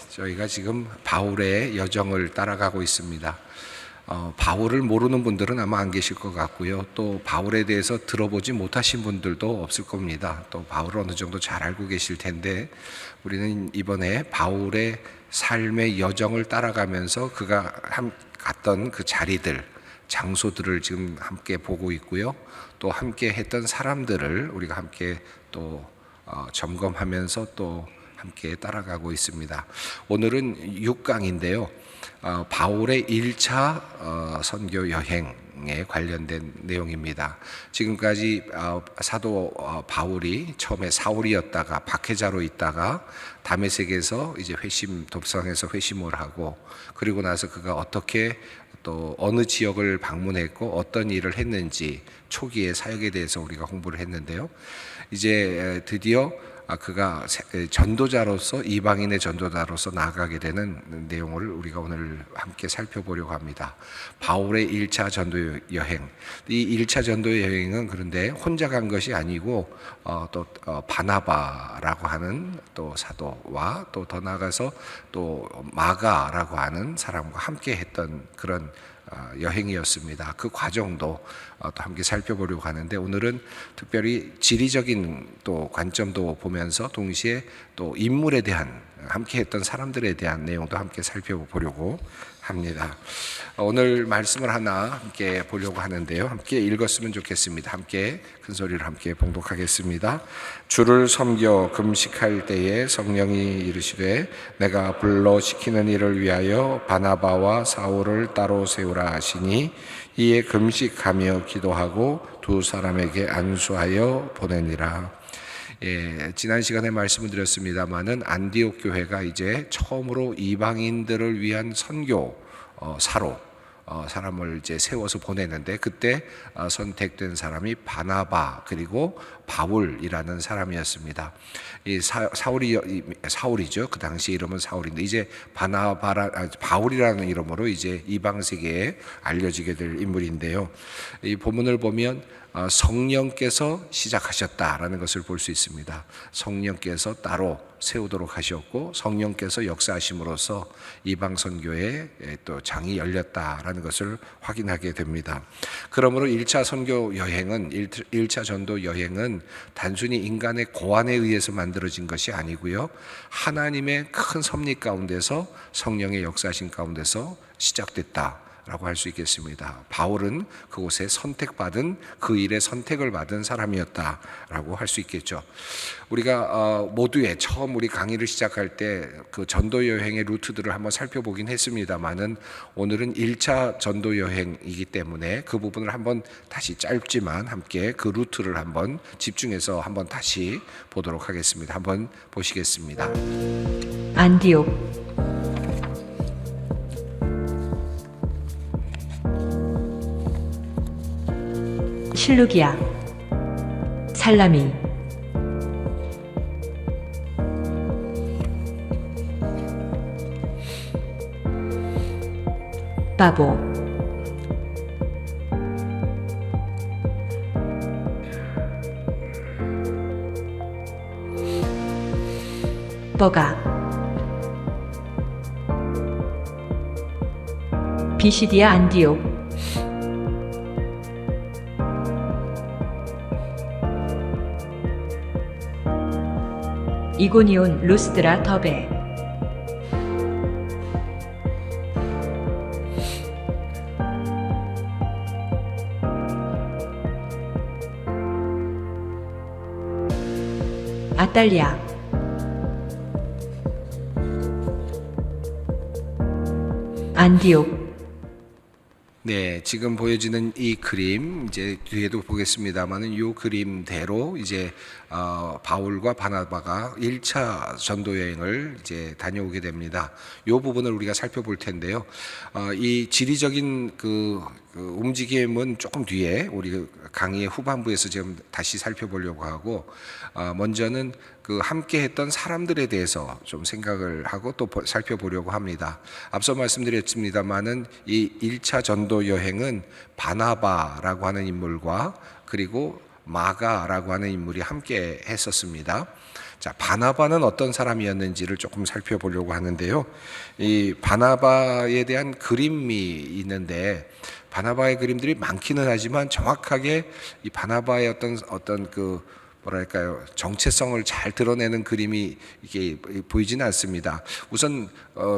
저희가 지금 바울의 여정을 따라가고 있습니다. 바울을 모르는 분들은 아마 안 계실 것 같고요. 또 바울에 대해서 들어보지 못하신 분들도 없을 겁니다. 또 바울을 어느 정도 잘 알고 계실 텐데, 우리는 이번에 바울의 삶의 여정을 따라가면서 그가 갔던 그 자리들, 장소들을 지금 함께 보고 있고요. 또 함께 했던 사람들을 우리가 함께 또 점검하면서 또 함께 따라가고 있습니다. 오늘은 6강인데요. 바울의 1차 선교 여행에 관련된 내용입니다. 지금까지 사도 바울이 처음에 사울이었다가 박해자로 있다가 다메섹에서 이제 돕상에서 회심을 하고, 그리고 나서 그가 어떻게 또 어느 지역을 방문했고 어떤 일을 했는지 초기의 사역에 대해서 우리가 공부를 했는데요. 이제 드디어 그가 전도자로서, 이방인의 전도자로서 나아가게 되는 내용을 우리가 오늘 함께 살펴보려고 합니다. 바울의 1차 전도 여행. 이 1차 전도 여행은 그런데 혼자 간 것이 아니고 또 바나바라고 하는 또 사도와 또 더 나아가서 또 마가라고 하는 사람과 함께 했던 그런 여행이었습니다. 그 과정도 또 함께 살펴보려고 하는데, 오늘은 특별히 지리적인 또 관점도 보면서 동시에 또 인물에 대한, 함께 했던 사람들에 대한 내용도 함께 살펴보려고 합니다. 오늘 말씀을 하나 함께 보려고 하는데요. 함께 읽었으면 좋겠습니다. 함께 큰 소리로 함께 봉독하겠습니다. 주를 섬겨 금식할 때에 성령이 이르시되 내가 불러 시키는 일을 위하여 바나바와 사울을 따로 세우라 하시니, 이에 금식하며 기도하고 두 사람에게 안수하여 보내니라. 지난 시간에 말씀을 드렸습니다마는 안디옥 교회가 이제 처음으로 이방인들을 위한 선교 사로 사람을 이제 세워서 보내는데, 그때 선택된 사람이 바나바 그리고 바울이라는 사람이었습니다. 이 사울이죠. 그 당시 이름은 사울인데 이제 바울이라는 이름으로 이제 이방 세계에 알려지게 될 인물인데요. 이 본문을 보면 성령께서 시작하셨다라는 것을 볼 수 있습니다. 성령께서 따로 세우도록 하셨고, 성령께서 역사하심으로써 이방 선교에 또 장이 열렸다라는 것을 확인하게 됩니다. 그러므로 1차 선교 여행은, 1차 전도 여행은 단순히 인간의 고안에 의해서 만들어진 것이 아니고요, 하나님의 큰 섭리 가운데서, 성령의 역사하신 가운데서 시작됐다 라고 할 수 있겠습니다. 바울은 그곳에 선택받은, 그 일에 선택을 받은 사람이었다라고 할 수 있겠죠. 우리가 모두의 처음 우리 강의를 시작할 때 그 전도 여행의 루트들을 한번 살펴보긴 했습니다만은, 오늘은 1차 전도 여행이기 때문에 그 부분을 한번 다시 짧지만 함께 그 루트를 한번 집중해서 한번 다시 보도록 하겠습니다. 한번 보시겠습니다. 안디옥, 실루기아, 살라미, 바보, 버가, 비시디아 안디옥, 이고니온 루스드라 더베, 아탈리아, 안디옥. 네, 지금 보여지는 이 그림, 이제 뒤에도 보겠습니다만은 이 그림대로 이제 바울과 바나바가 1차 전도 여행을 이제 다녀오게 됩니다. 이 부분을 우리가 살펴볼 텐데요. 이 지리적인 그 움직임은 조금 뒤에 우리 강의의 후반부에서 지금 다시 살펴보려고 하고, 먼저는 그 함께 했던 사람들에 대해서 좀 생각을 하고 또 살펴보려고 합니다. 앞서 말씀드렸습니다만은 이 1차 전도 여행은 바나바라고 하는 인물과 그리고 마가라고 하는 인물이 함께 했었습니다. 자, 바나바는 어떤 사람이었는지를 조금 살펴보려고 하는데요. 이 바나바에 대한 그림이 있는데 바나바의 그림들이 많기는 하지만 정확하게 이 바나바의 어떤 그 뭐랄까요, 정체성을 잘 드러내는 그림이 이게 보이지는 않습니다. 우선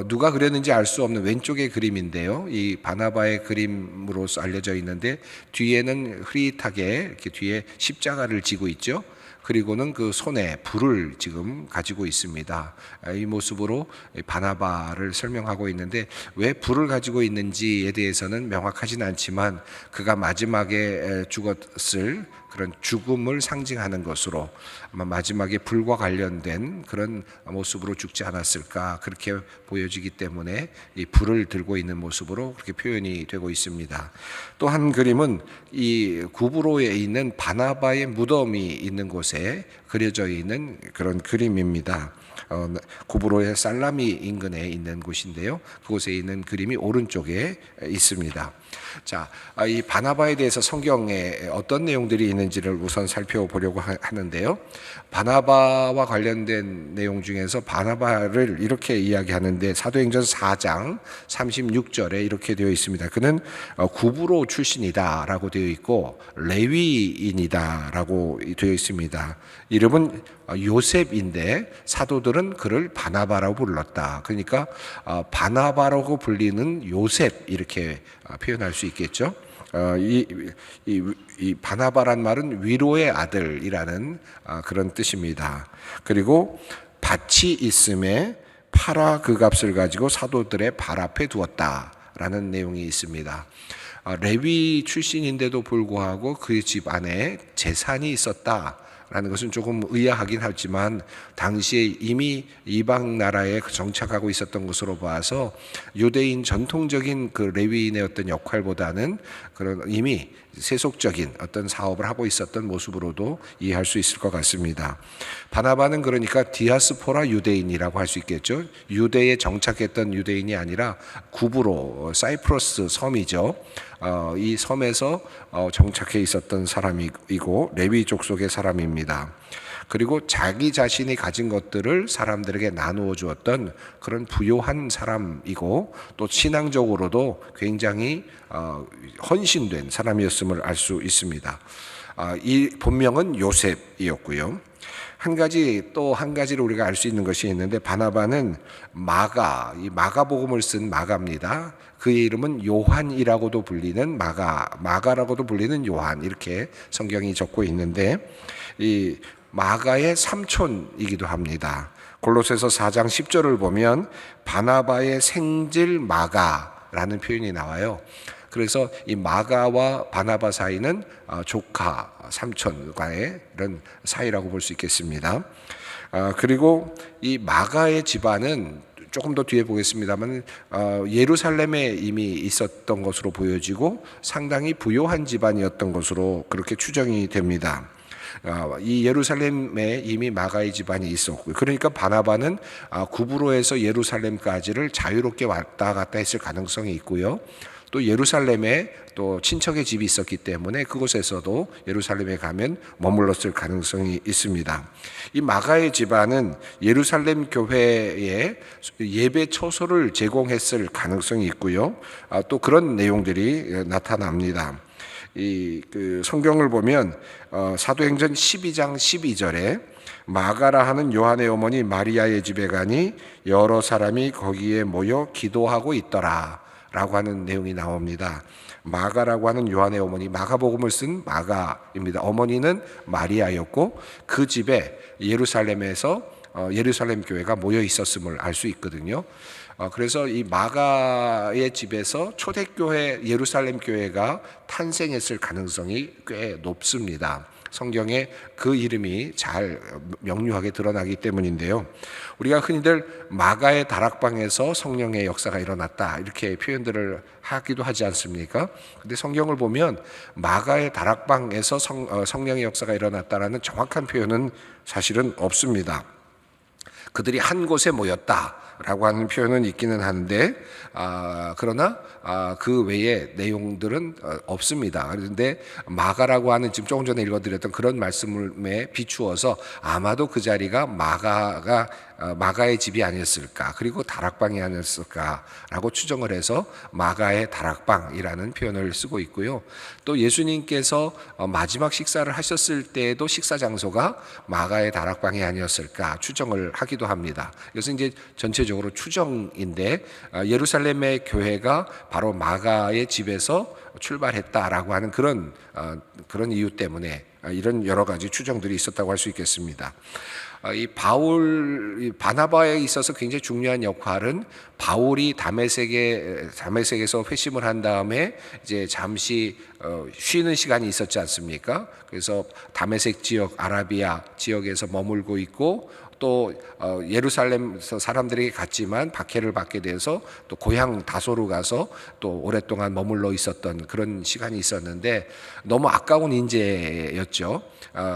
누가 그렸는지 알 수 없는 왼쪽의 그림인데요. 이 바나바의 그림으로서 알려져 있는데 뒤에는 흐릿하게 이렇게 뒤에 십자가를 지고 있죠. 그리고는 그 손에 불을 지금 가지고 있습니다. 이 모습으로 바나바를 설명하고 있는데 왜 불을 가지고 있는지에 대해서는 명확하진 않지만 그가 마지막에 죽었을 그런 죽음을 상징하는 것으로 아마 마지막에 불과 관련된 그런 모습으로 죽지 않았을까 그렇게 보여지기 때문에 이 불을 들고 있는 모습으로 그렇게 표현이 되고 있습니다. 또 한 그림은 이 구브로에 있는 바나바의 무덤이 있는 곳에 그려져 있는 그런 그림입니다. 구브로의 살라미 인근에 있는 곳인데요. 그곳에 있는 그림이 오른쪽에 있습니다. 자, 이 바나바에 대해서 성경에 어떤 내용들이 있는지를 우선 살펴보려고 하는데요. 바나바와 관련된 내용 중에서 바나바를 이렇게 이야기하는데 사도행전 4장 36절에 이렇게 되어 있습니다. 그는 구브로 출신이다라고 되어 있고 레위인이다라고 되어 있습니다. 이름은 요셉인데 사도들은 그를 바나바라고 불렀다. 그러니까 바나바라고 불리는 요셉 이렇게 표현할 수 있겠죠. 이 바나바란 말은 위로의 아들이라는 그런 뜻입니다. 그리고 밭이 있음에 팔아 그 값을 가지고 사도들의 발 앞에 두었다라는 내용이 있습니다. 레위 출신인데도 불구하고 그 집 안에 재산이 있었다라는 것은 조금 의아하긴 하지만 당시에 이미 이방 나라에 정착하고 있었던 것으로 봐서 유대인 전통적인 그 레위인의 어떤 역할보다는 그런 이미 세속적인 어떤 사업을 하고 있었던 모습으로도 이해할 수 있을 것 같습니다. 바나바는 그러니까 디아스포라 유대인이라고 할 수 있겠죠. 유대에 정착했던 유대인이 아니라 구브로 사이프러스 섬이죠. 이 섬에서 정착해 있었던 사람이고 레위 족속의 사람입니다. 그리고 자기 자신이 가진 것들을 사람들에게 나누어 주었던 그런 부요한 사람이고 또 신앙적으로도 굉장히 헌신된 사람이었음을 알 수 있습니다. 이 본명은 요셉이었고요. 한 가지를 우리가 알 수 있는 것이 있는데 바나바는 이 마가복음을 쓴 마가입니다. 그의 이름은 요한이라고도 불리는 마가라고도 불리는 요한 이렇게 성경이 적고 있는데 이 마가의 삼촌이기도 합니다. 골로새서 4장 10절을 보면 바나바의 생질 마가라는 표현이 나와요. 그래서 이 마가와 바나바 사이는 조카, 삼촌과의 이런 사이라고 볼 수 있겠습니다. 그리고 이 마가의 집안은 조금 더 뒤에 보겠습니다만 예루살렘에 이미 있었던 것으로 보여지고 상당히 부요한 집안이었던 것으로 그렇게 추정이 됩니다. 이 예루살렘에 이미 마가의 집안이 있었고요. 그러니까 바나바는 구브로에서 예루살렘까지를 자유롭게 왔다 갔다 했을 가능성이 있고요. 또 예루살렘에 또 친척의 집이 있었기 때문에 그곳에서도 예루살렘에 가면 머물렀을 가능성이 있습니다. 이 마가의 집안은 예루살렘 교회에 예배 처소를 제공했을 가능성이 있고요. 또 그런 내용들이 나타납니다. 그 성경을 보면 사도행전 12장 12절에 마가라 하는 요한의 어머니 마리아의 집에 가니 여러 사람이 거기에 모여 기도하고 있더라 라고 하는 내용이 나옵니다. 마가라고 하는 요한의 어머니, 마가복음을 쓴 마가입니다. 어머니는 마리아였고 그 집에 예루살렘에서 예루살렘 교회가 모여 있었음을 알 수 있거든요. 그래서 이 마가의 집에서 초대교회 예루살렘 교회가 탄생했을 가능성이 꽤 높습니다. 성경에 그 이름이 잘 명료하게 드러나기 때문인데요. 우리가 흔히들 마가의 다락방에서 성령의 역사가 일어났다 이렇게 표현들을 하기도 하지 않습니까? 근데 성경을 보면 마가의 다락방에서 성령의 역사가 일어났다라는 정확한 표현은 사실은 없습니다. 그들이 한 곳에 모였다 마가라고 하는 표현은 있기는 한데 그러나 그 외에 내용들은 없습니다. 그런데 마가라고 하는 지금 조금 전에 읽어드렸던 그런 말씀에 비추어서 아마도 그 자리가 마가의 집이 아니었을까, 그리고 다락방이 아니었을까라고 추정을 해서 마가의 다락방이라는 표현을 쓰고 있고요. 또 예수님께서 마지막 식사를 하셨을 때에도 식사 장소가 마가의 다락방이 아니었을까 추정을 하기도 합니다. 이것은 이제 전체적으로 추정인데 예루살렘의 교회가 바로 마가의 집에서 출발했다라고 하는 그런 이유 때문에 이런 여러 가지 추정들이 있었다고 할 수 있겠습니다. 이 바나바에 있어서 굉장히 중요한 역할은 바울이 다메섹에서 회심을 한 다음에 이제 잠시 쉬는 시간이 있었지 않습니까? 그래서 다메섹 지역, 아라비아 지역에서 머물고 있고 또 예루살렘에서 사람들에게 갔지만 박해를 받게 돼서 또 고향 다소로 가서 또 오랫동안 머물러 있었던 그런 시간이 있었는데 너무 아까운 인재였죠.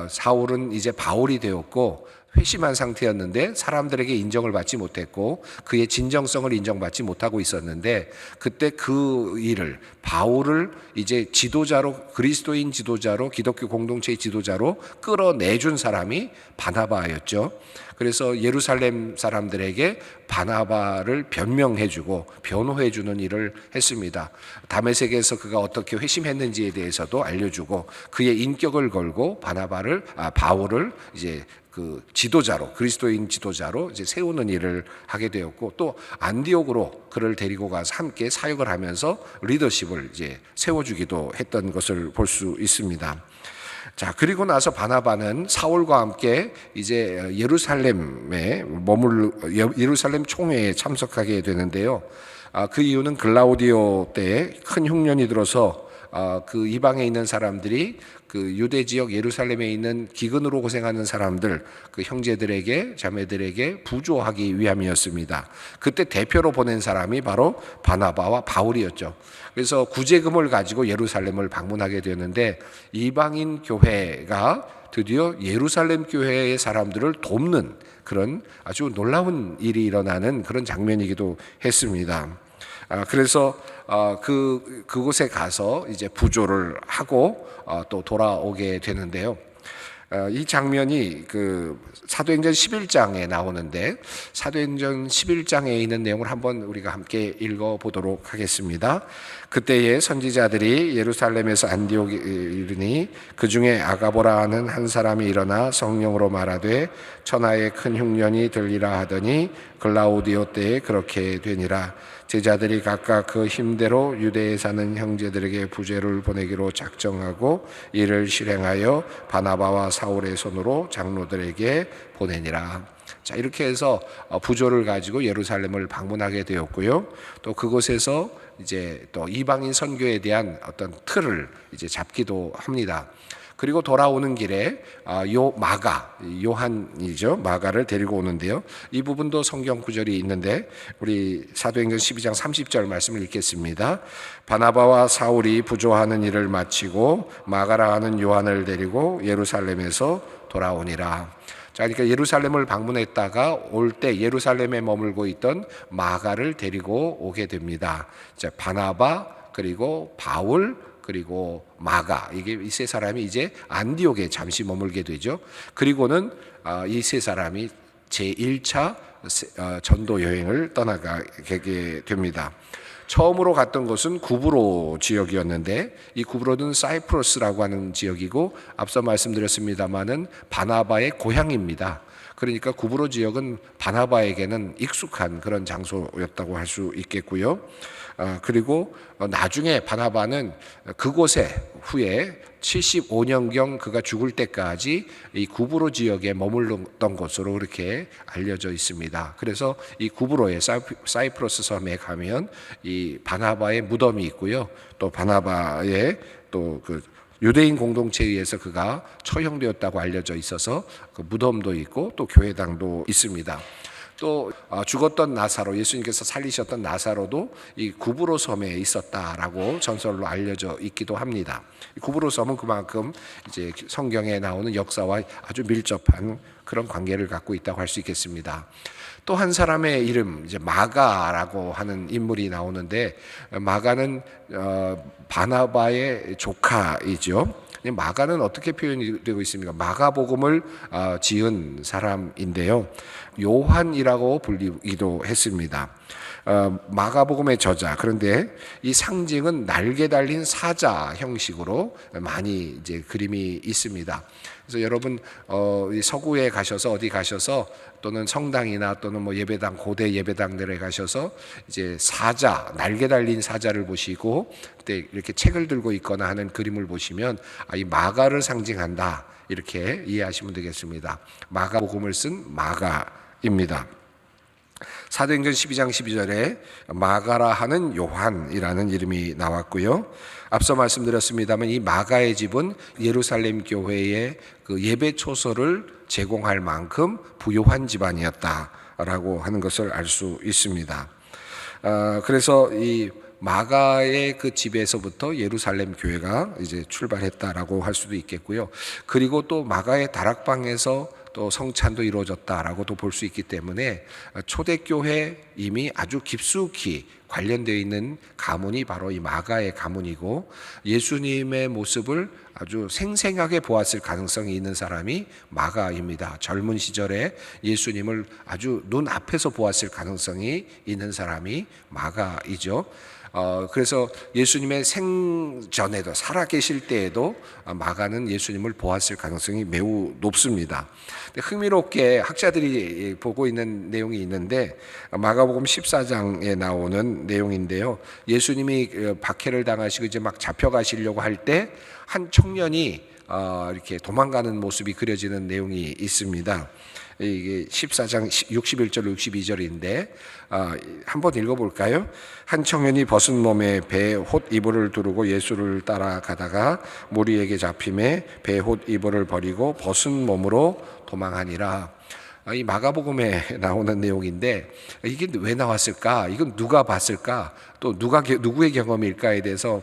사울은 이제 바울이 되었고 회심한 상태였는데 사람들에게 인정을 받지 못했고 그의 진정성을 인정받지 못하고 있었는데 그때 그 일을 바울을 이제 지도자로, 그리스도인 지도자로, 기독교 공동체의 지도자로 끌어내준 사람이 바나바였죠. 그래서 예루살렘 사람들에게 바나바를 변명해주고 변호해주는 일을 했습니다. 다메섹에서 그가 어떻게 회심했는지에 대해서도 알려주고 그의 인격을 걸고 바울을 이제 그 지도자로, 그리스도인 지도자로 이제 세우는 일을 하게 되었고 또 안디옥으로 그를 데리고 가서 함께 사역을 하면서 리더십을 이제 세워주기도 했던 것을 볼 수 있습니다. 자, 그리고 나서 바나바는 사울과 함께 이제 예루살렘 총회에 참석하게 되는데요. 그 이유는 글라우디오 때에 큰 흉년이 들어서 그 이방에 있는 사람들이 그 유대 지역 예루살렘에 있는 기근으로 고생하는 사람들, 그 형제들에게, 자매들에게 부조하기 위함이었습니다. 그때 대표로 보낸 사람이 바로 바나바와 바울이었죠. 그래서 구제금을 가지고 예루살렘을 방문하게 되는데 이방인 교회가 드디어 예루살렘 교회의 사람들을 돕는 그런 아주 놀라운 일이 일어나는 그런 장면이기도 했습니다. 그래서 그곳에 가서 이제 부조를 하고 또 돌아오게 되는데요. 이 장면이 그 사도행전 11장에 나오는데 사도행전 11장에 있는 내용을 한번 우리가 함께 읽어보도록 하겠습니다. 그때에 선지자들이 예루살렘에서 안디옥에 이르니 그 중에 아가보라 하는 한 사람이 일어나 성령으로 말하되 천하에 큰 흉년이 들리라 하더니 글라우디오 때에 그렇게 되니라. 제자들이 각각 그 힘대로 유대에 사는 형제들에게 부제를 보내기로 작정하고 이를 실행하여 바나바와 사울의 손으로 장로들에게 보내니라. 자, 이렇게 해서 부조를 가지고 예루살렘을 방문하게 되었고요. 또 그곳에서 이제 또 이방인 선교에 대한 어떤 틀을 이제 잡기도 합니다. 그리고 돌아오는 길에 요한이죠. 마가를 데리고 오는데요. 이 부분도 성경 구절이 있는데 우리 사도행전 12장 30절 말씀을 읽겠습니다. 바나바와 사울이 부조하는 일을 마치고 마가라 하는 요한을 데리고 예루살렘에서 돌아오니라. 자, 그러니까 예루살렘을 방문했다가 올 때 예루살렘에 머물고 있던 마가를 데리고 오게 됩니다. 자, 바나바 그리고 바울 그리고 마가, 이게 이 세 사람이 이제 안디옥에 잠시 머물게 되죠. 그리고는 이 세 사람이 제1차 전도 여행을 떠나가게 됩니다. 처음으로 갔던 곳은 구브로 지역이었는데 이 구브로는 사이프러스라고 하는 지역이고 앞서 말씀드렸습니다마는 바나바의 고향입니다. 그러니까 구브로 지역은 바나바에게는 익숙한 그런 장소였다고 할 수 있겠고요. 그리고 나중에 바나바는 그곳에 후에 75년경 그가 죽을 때까지 이 구브로 지역에 머물렀던 것으로 그렇게 알려져 있습니다. 그래서 이 구브로의 사이프러스 섬에 가면 이 바나바의 무덤이 있고요. 또 바나바의 또 그 유대인 공동체에 의해서 그가 처형되었다고 알려져 있어서 그 무덤도 있고 또 교회당도 있습니다. 또 죽었던 나사로, 예수님께서 살리셨던 나사로도 이 구브로 섬에 있었다라고 전설로 알려져 있기도 합니다. 구브로 섬은 그만큼 이제 성경에 나오는 역사와 아주 밀접한 그런 관계를 갖고 있다고 할 수 있겠습니다. 또 한 사람의 이름, 이제 마가라고 하는 인물이 나오는데, 마가는 바나바의 조카이죠. 마가는 어떻게 표현이 되고 있습니까? 마가복음을 지은 사람인데요, 요한이라고 불리기도 했습니다. 마가복음의 저자. 그런데 이 상징은 날개 달린 사자 형식으로 많이 이제 그림이 있습니다. 그래서 여러분 이 서구에 가셔서 어디 가셔서 또는 성당이나 또는 뭐 예배당, 고대 예배당들에 가셔서 이제 사자, 날개 달린 사자를 보시고 그때 이렇게 책을 들고 있거나 하는 그림을 보시면 이 마가를 상징한다, 이렇게 이해하시면 되겠습니다. 마가복음을 쓴 마가입니다. 사도행전 12장 12절에 마가라 하는 요한이라는 이름이 나왔고요. 앞서 말씀드렸습니다만 이 마가의 집은 예루살렘 교회의 그 예배 초소를 제공할 만큼 부유한 집안이었다라고 하는 것을 알 수 있습니다. 그래서 이 마가의 그 집에서부터 예루살렘 교회가 이제 출발했다라고 할 수도 있겠고요. 그리고 또 마가의 다락방에서 또 성찬도 이루어졌다라고도 볼 수 있기 때문에 초대교회 이미 아주 깊숙이 관련되어 있는 가문이 바로 이 마가의 가문이고, 예수님의 모습을 아주 생생하게 보았을 가능성이 있는 사람이 마가입니다. 젊은 시절에 예수님을 아주 눈앞에서 보았을 가능성이 있는 사람이 마가이죠. 그래서 예수님의 생전에도, 살아계실 때에도 마가는 예수님을 보았을 가능성이 매우 높습니다. 흥미롭게 학자들이 보고 있는 내용이 있는데, 마가복음 14장에 나오는 내용인데요, 예수님이 박해를 당하시고 이제 막 잡혀가시려고 할 때 한 청년이 이렇게 도망가는 모습이 그려지는 내용이 있습니다. 이게 14장 61절 62절인데 한번 읽어볼까요? 한 청년이 벗은 몸에 배에 홑 이불을 두르고 예수를 따라가다가 무리에게 잡힘에 배에 홑 이불을 버리고 벗은 몸으로 도망하니라. 이 마가복음에 나오는 내용인데 이게 왜 나왔을까? 이건 누가 봤을까? 또 누구의 경험일까에 대해서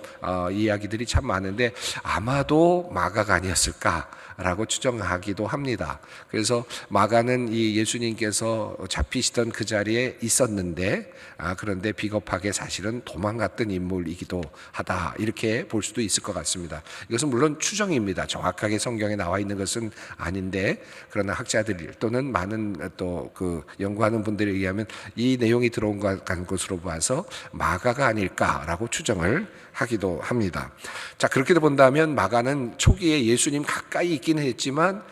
이야기들이 참 많은데 아마도 마가가 아니었을까? 라고 추정하기도 합니다. 그래서 마가는 이 예수님께서 잡히시던 그 자리에 있었는데 그런데 비겁하게 사실은 도망갔던 인물이기도 하다, 이렇게 볼 수도 있을 것 같습니다. 이것은 물론 추정입니다. 정확하게 성경에 나와 있는 것은 아닌데, 그러나 학자들 또는 많은 또 그 연구하는 분들에 의하면 이 내용이 들어온 것으로 봐서 마가가 아닐까라고 추정을 하기도 합니다. 자, 그렇게 본다면 마가는 초기에 예수님 가까이 있기는 했지만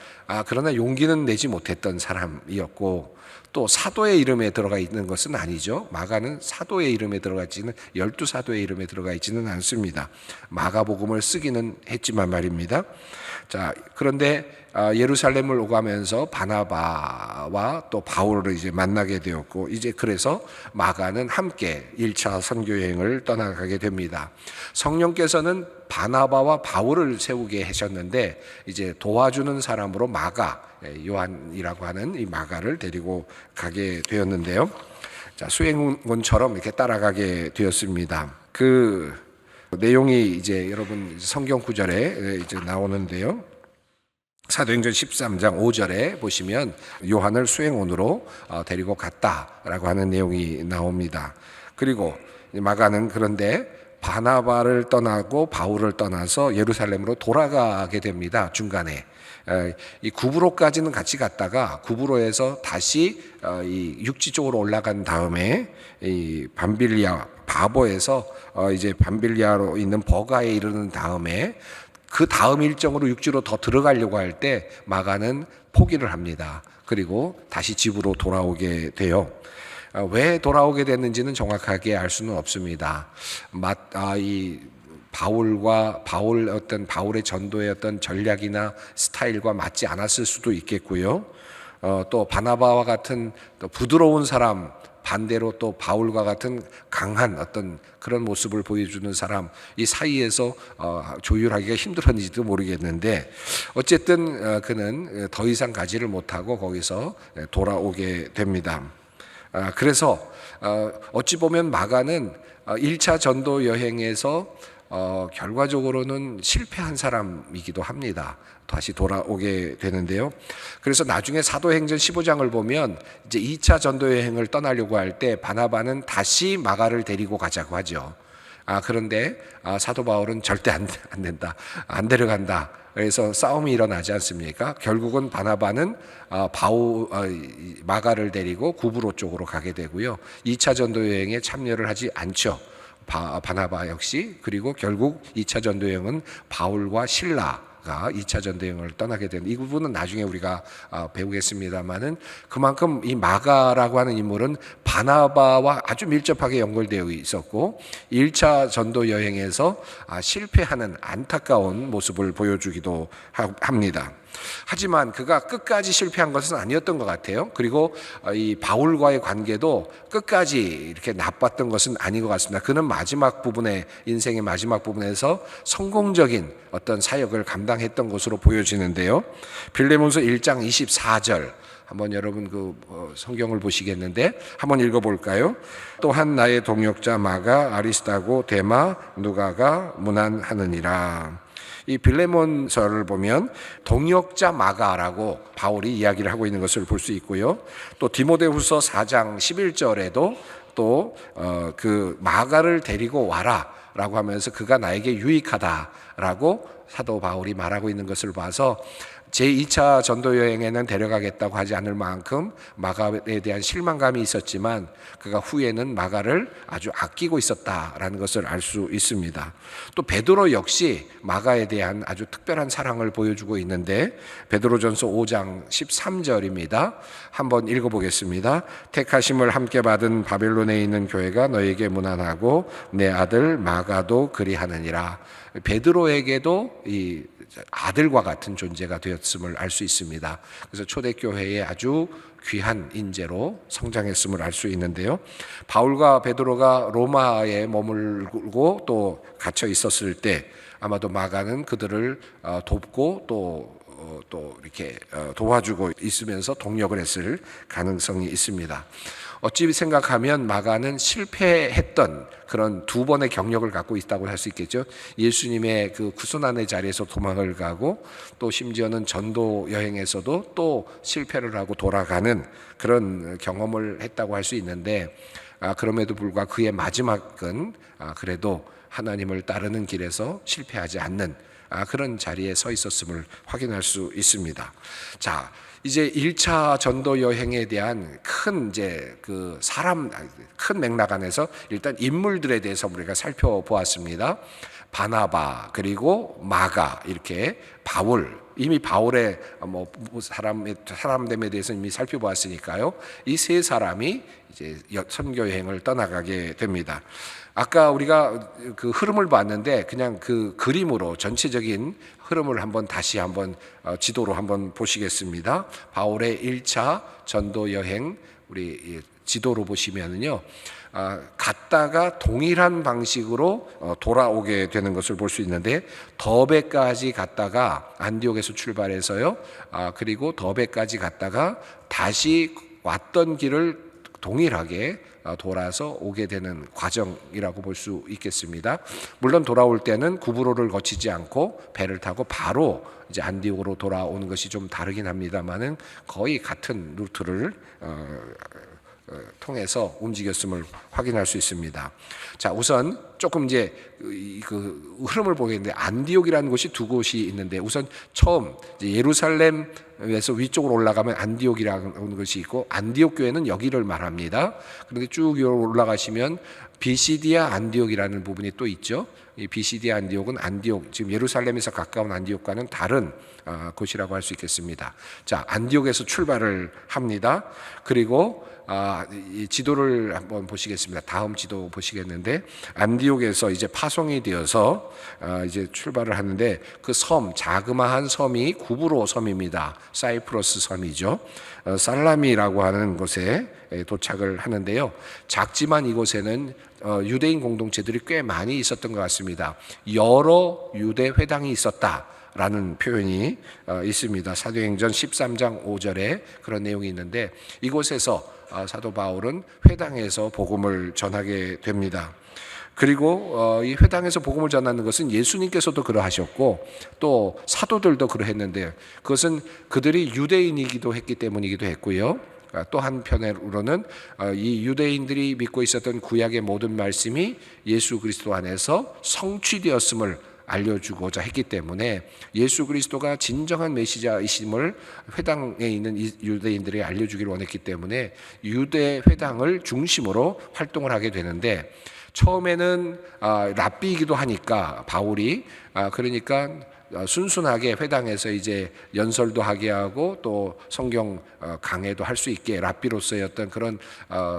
그러나 용기는 내지 못했던 사람이었고, 또 사도의 이름에 들어가 있는 것은 아니죠. 마가는 사도의 이름에 들어가 있지는, 12사도의 이름에 들어가 있지는 않습니다. 마가복음을 쓰기는 했지만 말입니다. 자, 그런데 예루살렘을 오가면서 바나바와 또 바울을 이제 만나게 되었고, 이제 그래서 마가는 함께 1차 선교 여행을 떠나가게 됩니다. 성령께서는 바나바와 바울을 세우게 하셨는데 이제 도와주는 사람으로 마가, 요한이라고 하는 이 마가를 데리고 가게 되었는데요. 자, 수행원처럼 이렇게 따라가게 되었습니다. 그 내용이 이제 여러분 성경 구절에 이제 나오는데요. 사도행전 13장 5절에 보시면 요한을 수행원으로 데리고 갔다라고 하는 내용이 나옵니다. 그리고 마가는 그런데 바나바를 떠나고 바울을 떠나서 예루살렘으로 돌아가게 됩니다. 중간에 이 구브로까지는 같이 갔다가 구브로에서 다시 이 육지 쪽으로 올라간 다음에 이 밤빌리아 바보에서 이제 밤빌리아로 있는 버가에 이르는 다음에 그 다음 일정으로 육지로 더 들어가려고 할 때 마가는 포기를 합니다. 그리고 다시 집으로 돌아오게 돼요. 왜 돌아오게 됐는지는 정확하게 알 수는 없습니다. 이 바울의 전도의 어떤 전략이나 스타일과 맞지 않았을 수도 있겠고요. 또 바나바와 같은 또 부드러운 사람, 반대로 또 바울과 같은 강한 어떤 그런 모습을 보여주는 사람, 이 사이에서 조율하기가 힘들었는지도 모르겠는데 어쨌든 그는 더 이상 가지를 못하고 거기서 돌아오게 됩니다. 그래서 어찌 보면 마가는 1차 전도 여행에서 결과적으로는 실패한 사람이기도 합니다. 다시 돌아오게 되는데요. 그래서 나중에 사도행전 15장을 보면 이제 2차 전도 여행을 떠나려고 할 때 바나바는 다시 마가를 데리고 가자고 하죠. 그런데 사도 바울은 절대 안 된다. 안 데려간다. 그래서 싸움이 일어나지 않습니까? 결국은 바나바는 마가를 데리고 구브로 쪽으로 가게 되고요. 2차 전도 여행에 참여를 하지 않죠. 바나바 역시. 그리고 결국 2차 전도 여행은 바울과 실라가 2차 전도 여행을 떠나게 되는, 이 부분은 나중에 우리가 배우겠습니다만은, 그만큼 이 마가라고 하는 인물은 바나바와 아주 밀접하게 연결되어 있었고 1차 전도 여행에서 실패하는 안타까운 모습을 보여주기도 합니다. 하지만 그가 끝까지 실패한 것은 아니었던 것 같아요. 그리고 이 바울과의 관계도 끝까지 이렇게 나빴던 것은 아닌 것 같습니다. 그는 마지막 부분에, 인생의 마지막 부분에서 성공적인 어떤 사역을 감당했던 것으로 보여지는데요. 빌레몬서 1장 24절 한번 여러분 성경을 보시겠는데 한번 읽어볼까요? 또한 나의 동역자 마가, 아리스다고, 데마, 누가가 문안하느니라. 이 빌레몬서를 보면 동역자 마가라고 바울이 이야기를 하고 있는 것을 볼 수 있고요. 또 디모데후서 4장 11절에도 또 그 마가를 데리고 와라라고 하면서 그가 나에게 유익하다라고 사도 바울이 말하고 있는 것을 봐서 제2차 전도 여행에는 데려가겠다고 하지 않을 만큼 마가에 대한 실망감이 있었지만 그가 후에는 마가를 아주 아끼고 있었다라는 것을 알 수 있습니다. 또 베드로 역시 마가에 대한 아주 특별한 사랑을 보여주고 있는데 베드로전서 5장 13절입니다. 한번 읽어보겠습니다. 택하심을 함께 받은 바벨론에 있는 교회가 너에게 문안하고 내 아들 마가도 그리하느니라. 베드로에게도 이 아들과 같은 존재가 되었음을 알 수 있습니다. 그래서 초대교회의 아주 귀한 인재로 성장했음을 알 수 있는데요. 바울과 베드로가 로마에 머물고 또 갇혀 있었을 때 아마도 마가는 그들을 돕고 또 이렇게 도와주고 있으면서 동력을 했을 가능성이 있습니다. 어찌 생각하면 마가는 실패했던 그런 두 번의 경력을 갖고 있다고 할 수 있겠죠. 예수님의 그 구순환의 자리에서 도망을 가고 또 심지어는 전도 여행에서도 또 실패를 하고 돌아가는 그런 경험을 했다고 할 수 있는데 그럼에도 불구하고 그의 마지막은 그래도 하나님을 따르는 길에서 실패하지 않는 그런 자리에 서 있었음을 확인할 수 있습니다. 자, 이제 1차 전도 여행에 대한 큰 맥락 안에서 일단 인물들에 대해서 우리가 살펴보았습니다. 바나바 그리고 마가, 이렇게 바울, 이미 바울의 사람됨에 대해서 이미 살펴보았으니까요. 이 세 사람이 이제 선교 여행을 떠나가게 됩니다. 아까 우리가 그 흐름을 봤는데 그냥 그 그림으로 전체적인 흐름을 다시 한번 지도로 한번 보시겠습니다. 바울의 1차 전도 여행 우리 지도로 보시면은요. 갔다가 동일한 방식으로 돌아오게 되는 것을 볼 수 있는데 더베까지 갔다가 안디옥에서 출발해서요. 그리고 더베까지 갔다가 다시 왔던 길을 동일하게 돌아서 오게 되는 과정이라고 볼 수 있겠습니다. 물론 돌아올 때는 구브로를 거치지 않고 배를 타고 바로 이제 안디옥으로 돌아오는 것이 좀 다르긴 합니다만은 거의 같은 루트를 통해서 움직였음을 확인할 수 있습니다. 자, 우선 조금 이제 그 흐름을 보겠는데 안디옥이라는 곳이 두 곳이 있는데 우선 처음 이제 예루살렘에서 위쪽으로 올라가면 안디옥이라는 것이 있고 안디옥 교회는 여기를 말합니다. 그런데 쭉 올라가시면 비시디아 안디옥이라는 부분이 또 있죠. 이 비시디아 안디옥은 안디옥, 지금 예루살렘에서 가까운 안디옥과는 다른 곳이라고 할 수 있겠습니다. 자, 안디옥에서 출발을 합니다. 그리고 이 지도를 한번 보시겠습니다. 다음 지도 보시겠는데 안디옥에서 이제 파송이 되어서 이제 출발을 하는데 그 섬, 자그마한 섬이 구브로 섬입니다. 사이프러스 섬이죠. 살라미라고 하는 곳에 도착을 하는데요. 작지만 이곳에는 유대인 공동체들이 꽤 많이 있었던 것 같습니다. 여러 유대 회당이 있었다 라는 표현이 있습니다. 사도행전 13장 5절에 그런 내용이 있는데 이곳에서 사도 바울은 회당에서 복음을 전하게 됩니다. 그리고 이 회당에서 복음을 전하는 것은 예수님께서도 그러하셨고 또 사도들도 그러했는데 그것은 그들이 유대인이기도 했기 때문이기도 했고요. 또 한편으로는 이 유대인들이 믿고 있었던 구약의 모든 말씀이 예수 그리스도 안에서 성취되었음을 알려주고자 했기 때문에 예수 그리스도가 진정한 메시아이심을 회당에 있는 유대인들이 알려주기를 원했기 때문에 유대 회당을 중심으로 활동을 하게 되는데 처음에는 랍비이기도 하니까 바울이 그러니까 순순하게 회당에서 이제 연설도 하게 하고 또 성경 강해도 할 수 있게 랍비로서의 어떤 그런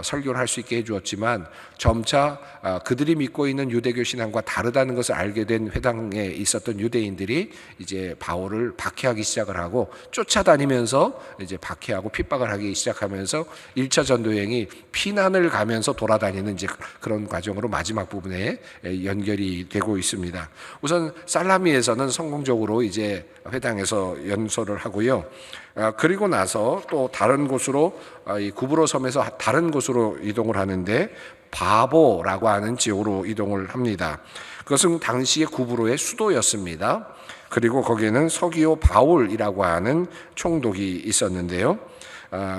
설교를 할 수 있게 해주었지만 점차 그들이 믿고 있는 유대교 신앙과 다르다는 것을 알게 된 회당에 있었던 유대인들이 이제 바울을 박해하기 시작을 하고 쫓아다니면서 이제 박해하고 핍박을 하기 시작하면서 1차 전도여행이 피난을 가면서 돌아다니는 이제 그런 과정으로 마지막 부분에 연결이 되고 있습니다. 우선 살라미에서는 성공적으로 이제 회당에서 연설을 하고요. 그리고 나서 또 다른 곳으로 이 구브로 섬에서 다른 곳으로 이동을 하는데 바보라고 하는 지역으로 이동을 합니다. 그것은 당시의 구브로의 수도였습니다. 그리고 거기에는 서기오 바울이라고 하는 총독이 있었는데요.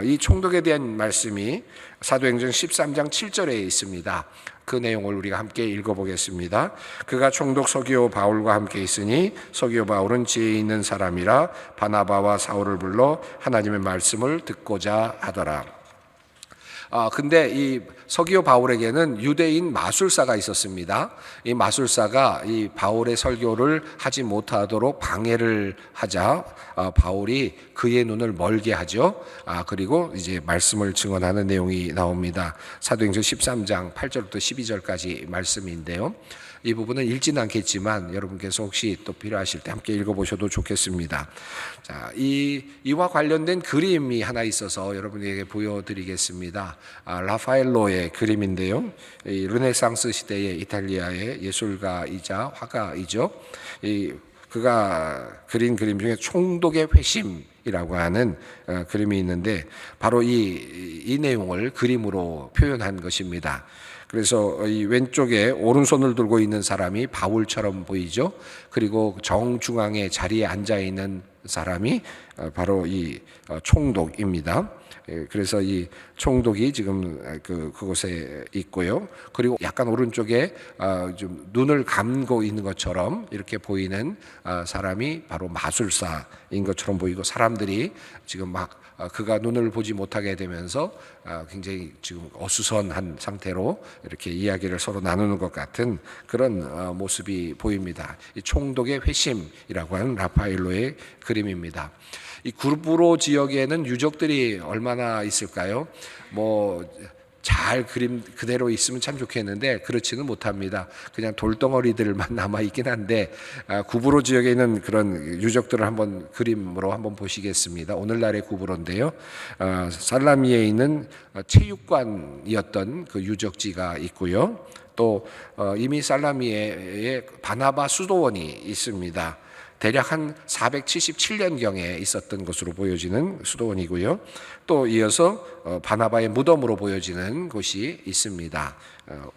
이 총독에 대한 말씀이 사도행전 13장 7절에 있습니다. 그 내용을 우리가 함께 읽어보겠습니다. 그가 총독 서기오 바울과 함께 있으니 서기오 바울은 지혜 있는 사람이라 바나바와 사울을 불러 하나님의 말씀을 듣고자 하더라. 근데 이 서기오 바울에게는 유대인 마술사가 있었습니다. 이 마술사가 이 바울의 설교를 하지 못하도록 방해를 하자 바울이 그의 눈을 멀게 하죠. 그리고 이제 말씀을 증언하는 내용이 나옵니다. 사도행전 13장 8절부터 12절까지 말씀인데요. 이 부분은 읽지는 않겠지만 여러분께서 혹시 또 필요하실 때 함께 읽어보셔도 좋겠습니다. 자, 이와 관련된 그림이 하나 있어서 여러분에게 보여드리겠습니다. 라파엘로의 그림인데요. 이 르네상스 시대의 이탈리아의 예술가이자 화가이죠. 그가 그린 그림 중에 총독의 회심이라고 하는 그림이 있는데 바로 이 내용을 그림으로 표현한 것입니다. 그래서 이 왼쪽에 오른손을 들고 있는 사람이 바울처럼 보이죠. 그리고 정중앙에 자리에 앉아 있는 사람이 바로 이 총독입니다. 그래서 이 총독이 지금 그곳에 있고요. 그리고 약간 오른쪽에 좀 눈을 감고 있는 것처럼 이렇게 보이는 사람이 바로 마술사인 것처럼 보이고 사람들이 지금 막 그가 눈을 보지 못하게 되면서 굉장히 지금 어수선한 상태로 이렇게 이야기를 서로 나누는 것 같은 그런 모습이 보입니다. 이 총독의 회심이라고 하는 라파엘로의 그림입니다. 이 구브로 지역에는 유적들이 얼마나 있을까요? 잘 그림 그대로 있으면 참 좋겠는데 그렇지는 못합니다. 그냥 돌덩어리들만 남아 있긴 한데 구브로 지역에 있는 그런 유적들을 한번 그림으로 한번 보시겠습니다. 오늘날의 구브로인데요. 살라미에 있는 체육관이었던 그 유적지가 있고요. 또 이미 살라미에 바나바 수도원이 있습니다. 대략 한 477년경에 있었던 것으로 보여지는 수도원이고요. 또 이어서 바나바의 무덤으로 보여지는 곳이 있습니다.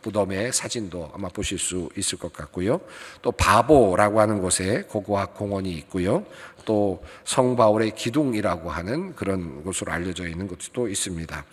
무덤의 사진도 아마 보실 수 있을 것 같고요. 또 바보라고 하는 곳에 고고학 공원이 있고요. 또 성바울의 기둥이라고 하는 그런 곳으로 알려져 있는 곳도 있습니다.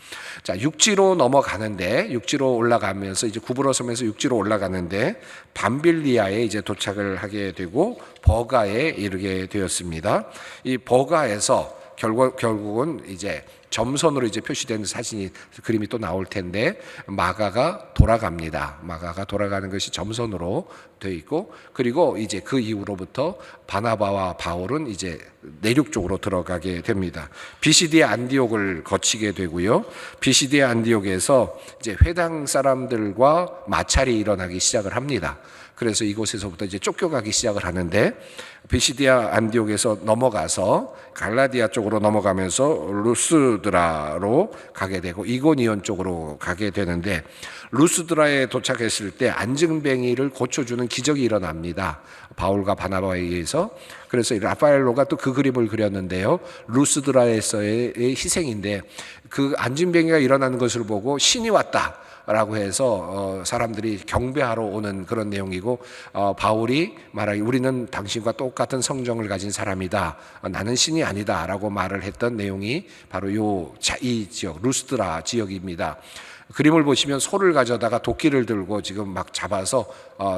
자, 육지로 넘어가는데 육지로 올라가면서 이제 구브로 섬에서 육지로 올라가는데 밤빌리아에 이제 도착을 하게 되고 버가에 이르게 되었습니다. 이 버가에서 결국은 이제 점선으로 이제 표시된 사진이 그림이 또 나올 텐데 마가가 돌아갑니다. 마가가 돌아가는 것이 점선으로 되어 있고 그리고 이제 그 이후로부터 바나바와 바울은 이제 내륙 쪽으로 들어가게 됩니다. 비시디아 안디옥을 거치게 되고요. 비시디아 안디옥에서 이제 회당 사람들과 마찰이 일어나기 시작을 합니다. 그래서 이곳에서부터 이제 쫓겨가기 시작을 하는데 비시디아 안디옥에서 넘어가서 갈라디아 쪽으로 넘어가면서 루스드라로 가게 되고 이고니온 쪽으로 가게 되는데 루스드라에 도착했을 때 안증뱅이를 고쳐주는 기적이 일어납니다. 바울과 바나바에 의해서. 그래서 라파엘로가 또 그 그림을 그렸는데요. 루스드라에서의 희생인데 그 안증뱅이가 일어나는 것을 보고 신이 왔다 라고 해서 사람들이 경배하러 오는 그런 내용이고, 바울이 말하기 우리는 당신과 똑같은 성정을 가진 사람이다, 나는 신이 아니다 라고 말을 했던 내용이 바로 이 지역 루스드라 지역입니다. 그림을 보시면 소를 가져다가 도끼를 들고 지금 막 잡아서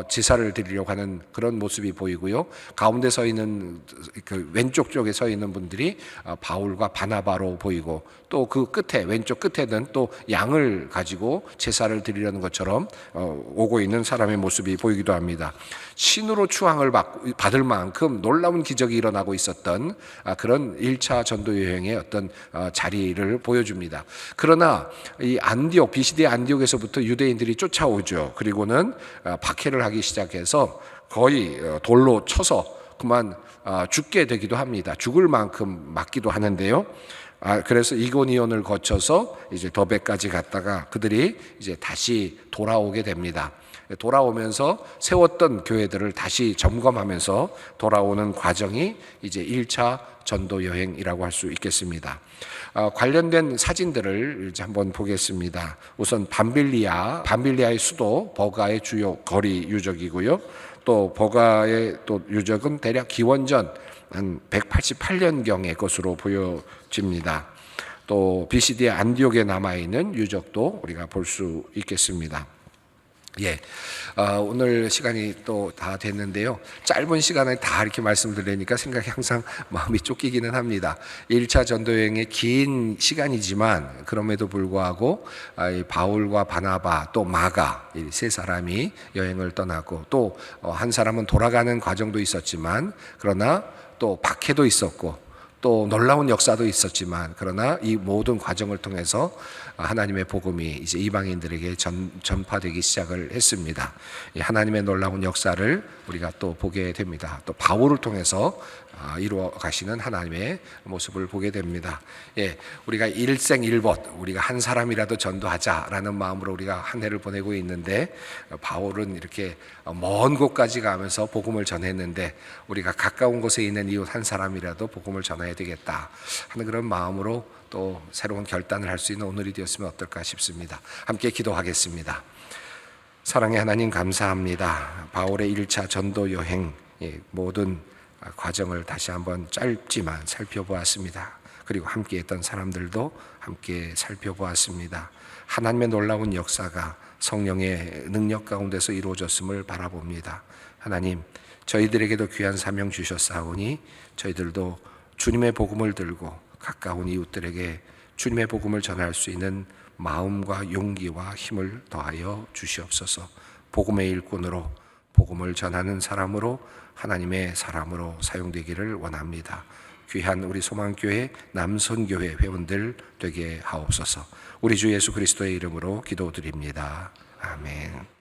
제사를 드리려고 하는 그런 모습이 보이고요. 가운데 서 있는 그 왼쪽 쪽에 서 있는 분들이 바울과 바나바로 보이고, 또 그 끝에 왼쪽 끝에는 또 양을 가지고 제사를 드리려는 것처럼 오고 있는 사람의 모습이 보이기도 합니다. 신으로 추앙을 받을 만큼 놀라운 기적이 일어나고 있었던 그런 1차 전도 여행의 어떤 자리를 보여줍니다. 그러나 이 안디옥, 비시디아 안디옥에서부터 유대인들이 쫓아오죠. 그리고는 박해를 하기 시작해서 거의 돌로 쳐서 그만 죽게 되기도 합니다. 죽을 만큼 맞기도 하는데요. 그래서 이고니온을 거쳐서 이제 더베까지 갔다가 그들이 이제 다시 돌아오게 됩니다. 돌아오면서 세웠던 교회들을 다시 점검하면서 돌아오는 과정이 이제 1차 전도 여행이라고 할 수 있겠습니다. 관련된 사진들을 이제 한번 보겠습니다. 우선 밤빌리아의 수도 버가의 주요 거리 유적이고요. 또 버가의 또 유적은 대략 기원전 한 188년경의 것으로 보여집니다. 또 비시디아 안디옥에 남아있는 유적도 우리가 볼 수 있겠습니다. 오늘 시간이 또 다 됐는데요. 짧은 시간에 다 이렇게 말씀드리니까 생각이 항상 마음이 쫓기기는 합니다. 1차 전도여행의 긴 시간이지만 그럼에도 불구하고 바울과 바나바 또 마가 이 세 사람이 여행을 떠나고 또 한 사람은 돌아가는 과정도 있었지만, 그러나 또 박해도 있었고 또 놀라운 역사도 있었지만, 그러나 이 모든 과정을 통해서 하나님의 복음이 이제 이방인들에게 전파되기 시작을 했습니다. 이 하나님의 놀라운 역사를 우리가 또 보게 됩니다. 또 바울을 통해서 이루어 가시는 하나님의 모습을 보게 됩니다. 우리가 일생일봇 우리가 한 사람이라도 전도하자라는 마음으로 우리가 한 해를 보내고 있는데, 바울은 이렇게 먼 곳까지 가면서 복음을 전했는데 우리가 가까운 곳에 있는 이웃 한 사람이라도 복음을 전해야 되겠다 하는 그런 마음으로 또 새로운 결단을 할 수 있는 오늘이 되었으면 어떨까 싶습니다. 함께 기도하겠습니다. 사랑의 하나님, 감사합니다. 바울의 1차 전도 여행 모든 과정을 다시 한번 짧지만 살펴보았습니다. 그리고 함께 했던 사람들도 함께 살펴보았습니다. 하나님의 놀라운 역사가 성령의 능력 가운데서 이루어졌음을 바라봅니다. 하나님, 저희들에게도 귀한 사명 주셨사오니 저희들도 주님의 복음을 들고 가까운 이웃들에게 주님의 복음을 전할 수 있는 마음과 용기와 힘을 더하여 주시옵소서. 복음의 일꾼으로, 복음을 전하는 사람으로, 하나님의 사람으로 사용되기를 원합니다. 귀한 우리 소망교회 남선교회 회원들 되게 하옵소서. 우리 주 예수 그리스도의 이름으로 기도드립니다. 아멘.